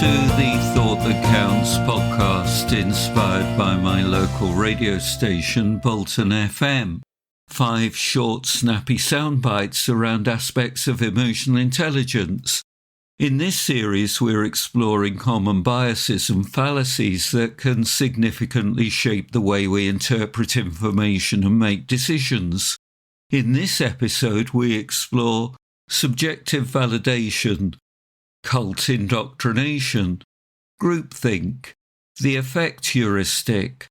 to the Thought That Counts podcast, inspired by my local radio station, Bolton FM. 5 short, snappy soundbites around aspects of emotional intelligence. In this series, we're exploring common biases and fallacies that can significantly shape the way we interpret information and make decisions. In this episode, we explore subjective validation, cult indoctrination, groupthink, the affective heuristic,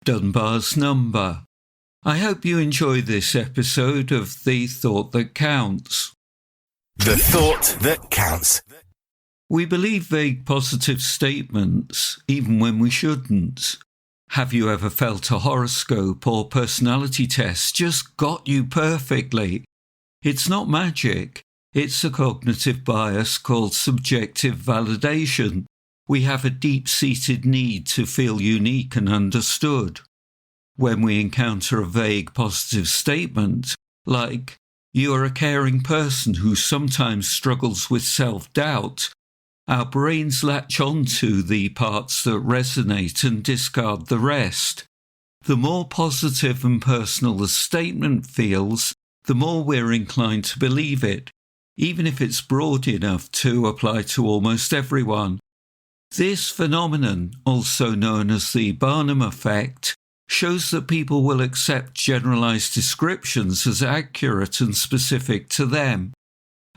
Dunbar's number. I hope you enjoy this episode of The Thought That Counts. The Thought That Counts. We believe vague positive statements, even when we shouldn't. Have you ever felt a horoscope or personality test just got you perfectly? It's not magic. It's a cognitive bias called subjective validation. We have a deep-seated need to feel unique and understood. When we encounter a vague positive statement, like, "You are a caring person who sometimes struggles with self-doubt," our brains latch onto the parts that resonate and discard the rest. The more positive and personal the statement feels, the more we're inclined to believe it, even if it's broad enough to apply to almost everyone. This phenomenon, also known as the Barnum effect, shows that people will accept generalized descriptions as accurate and specific to them.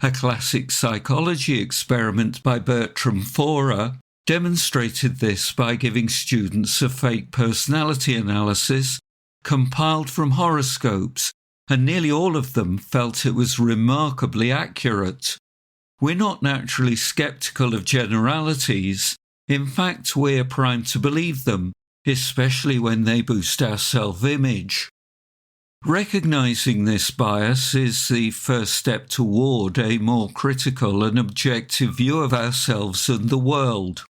A classic psychology experiment by Bertram Forer demonstrated this by giving students a fake personality analysis compiled from horoscopes, and nearly all of them felt it was remarkably accurate. We're not naturally skeptical of generalities. In fact, we're primed to believe them, especially when they boost our self-image. Recognizing this bias is the first step toward a more critical and objective view of ourselves and the world.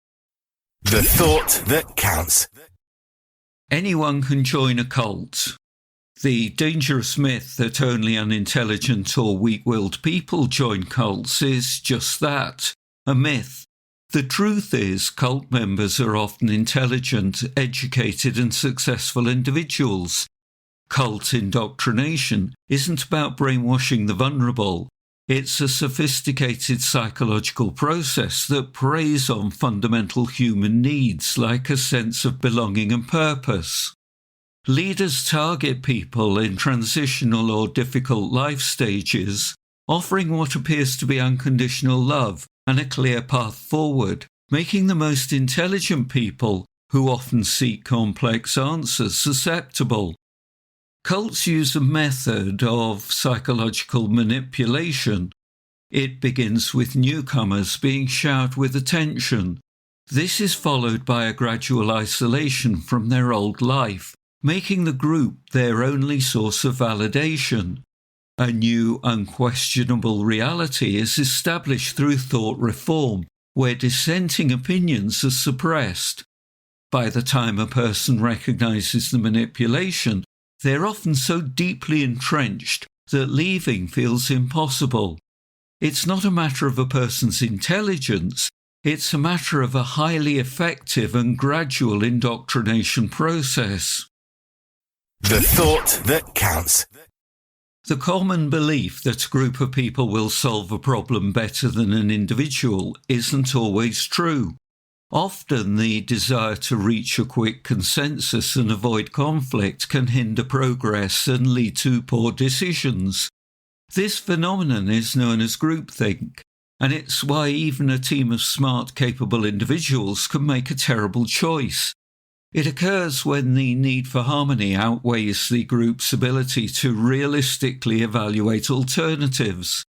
The Thought That Counts. Anyone can join a cult. The dangerous myth that only unintelligent or weak-willed people join cults is just that, a myth. The truth is, cult members are often intelligent, educated and successful individuals. Cult indoctrination isn't about brainwashing the vulnerable. It's a sophisticated psychological process that preys on fundamental human needs like a sense of belonging and purpose. Leaders target people in transitional or difficult life stages, offering what appears to be unconditional love and a clear path forward, making the most intelligent people, who often seek complex answers, susceptible. Cults use a method of psychological manipulation. It begins with newcomers being showered with attention. This is followed by a gradual isolation from their old life, making the group their only source of validation. A new, unquestionable reality is established through thought reform, where dissenting opinions are suppressed. By the time a person recognizes the manipulation, they're often so deeply entrenched that leaving feels impossible. It's not a matter of a person's intelligence, it's a matter of a highly effective and gradual indoctrination process. The Thought That Counts. The common belief that a group of people will solve a problem better than an individual isn't always true. Often the desire to reach a quick consensus and avoid conflict can hinder progress and lead to poor decisions. This phenomenon is known as groupthink, and it's why even a team of smart, capable individuals can make a terrible choice. It occurs when the need for harmony outweighs the group's ability to realistically evaluate alternatives.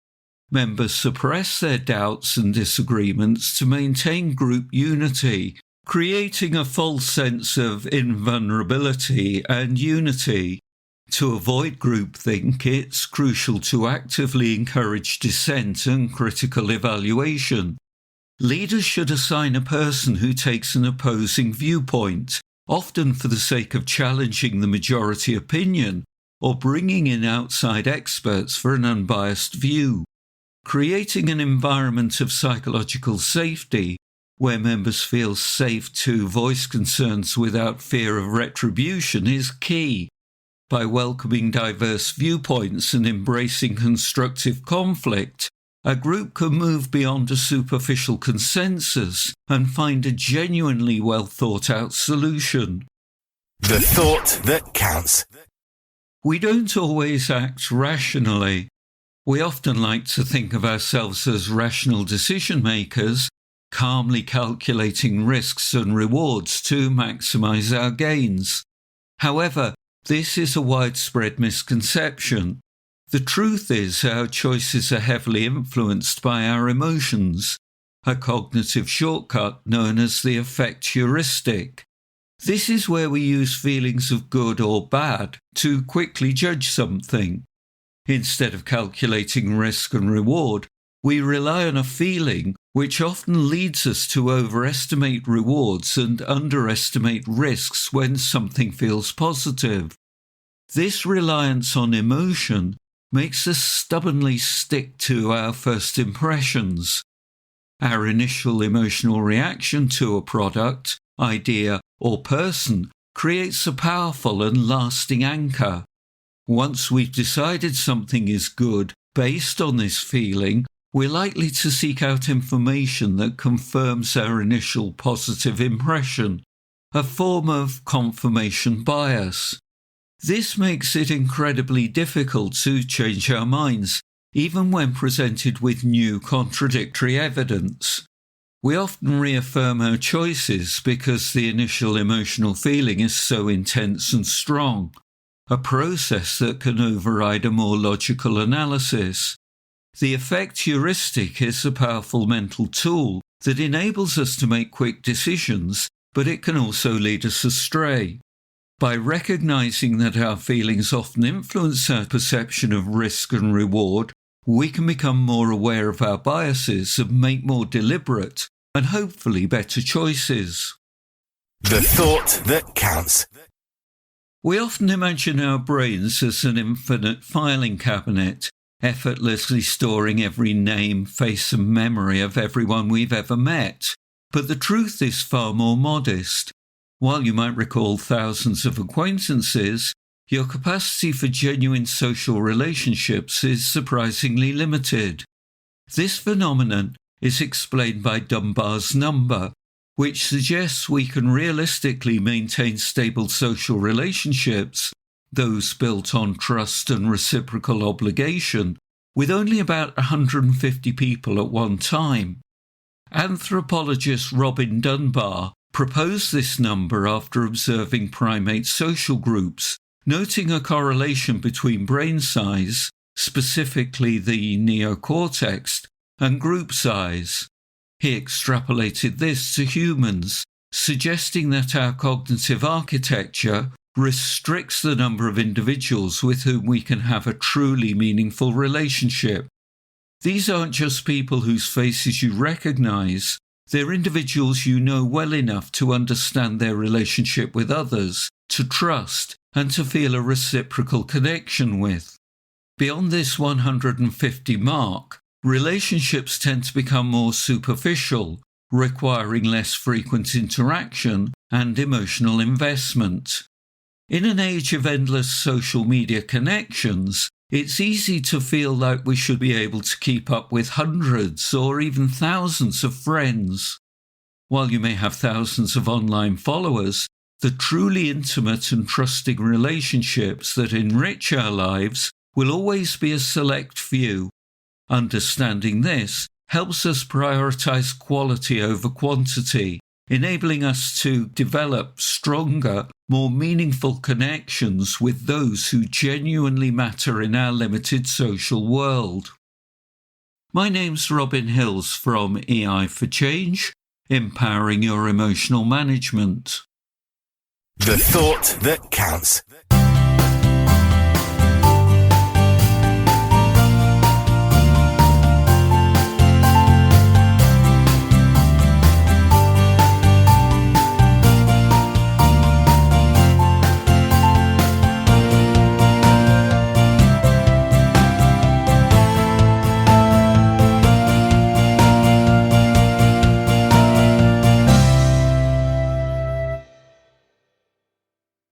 Members suppress their doubts and disagreements to maintain group unity, creating a false sense of invulnerability and unity. To avoid groupthink, it's crucial to actively encourage dissent and critical evaluation. Leaders should assign a person who takes an opposing viewpoint, often for the sake of challenging the majority opinion or bringing in outside experts for an unbiased view. Creating an environment of psychological safety where members feel safe to voice concerns without fear of retribution is key. By welcoming diverse viewpoints and embracing constructive conflict, a group can move beyond a superficial consensus and find a genuinely well-thought-out solution. The thought that counts. We don't always act rationally. We often like to think of ourselves as rational decision-makers, calmly calculating risks and rewards to maximize our gains. However, this is a widespread misconception. The truth is our choices are heavily influenced by our emotions, a cognitive shortcut known as the affective heuristic. This is where we use feelings of good or bad to quickly judge something. Instead of calculating risk and reward, we rely on a feeling which often leads us to overestimate rewards and underestimate risks when something feels positive. This reliance on emotion makes us stubbornly stick to our first impressions. Our initial emotional reaction to a product, idea, or person creates a powerful and lasting anchor. Once we've decided something is good based on this feeling, we're likely to seek out information that confirms our initial positive impression, a form of confirmation bias. This makes it incredibly difficult to change our minds, even when presented with new contradictory evidence. We often reaffirm our choices because the initial emotional feeling is so intense and strong, a process that can override a more logical analysis. The affective heuristic is a powerful mental tool that enables us to make quick decisions, but it can also lead us astray. By recognizing that our feelings often influence our perception of risk and reward, we can become more aware of our biases and make more deliberate and hopefully better choices. The thought that counts. We often imagine our brains as an infinite filing cabinet, effortlessly storing every name, face and memory of everyone we've ever met. But the truth is far more modest. While you might recall thousands of acquaintances, your capacity for genuine social relationships is surprisingly limited. This phenomenon is explained by Dunbar's number, which suggests we can realistically maintain stable social relationships, those built on trust and reciprocal obligation, with only about 150 people at one time. Anthropologist Robin Dunbar proposed this number after observing primate social groups, noting a correlation between brain size, specifically the neocortex, and group size. He extrapolated this to humans, suggesting that our cognitive architecture restricts the number of individuals with whom we can have a truly meaningful relationship. These aren't just people whose faces you recognize, they're individuals you know well enough to understand their relationship with others, to trust, and to feel a reciprocal connection with. Beyond this 150 mark, relationships tend to become more superficial, requiring less frequent interaction and emotional investment. In an age of endless social media connections, it's easy to feel like we should be able to keep up with hundreds or even thousands of friends. While you may have thousands of online followers, the truly intimate and trusting relationships that enrich our lives will always be a select few. Understanding this helps us prioritize quality over quantity, enabling us to develop stronger, more meaningful connections with those who genuinely matter in our limited social world. My name's Robin Hills from EI for Change, empowering your emotional management. The thought that counts.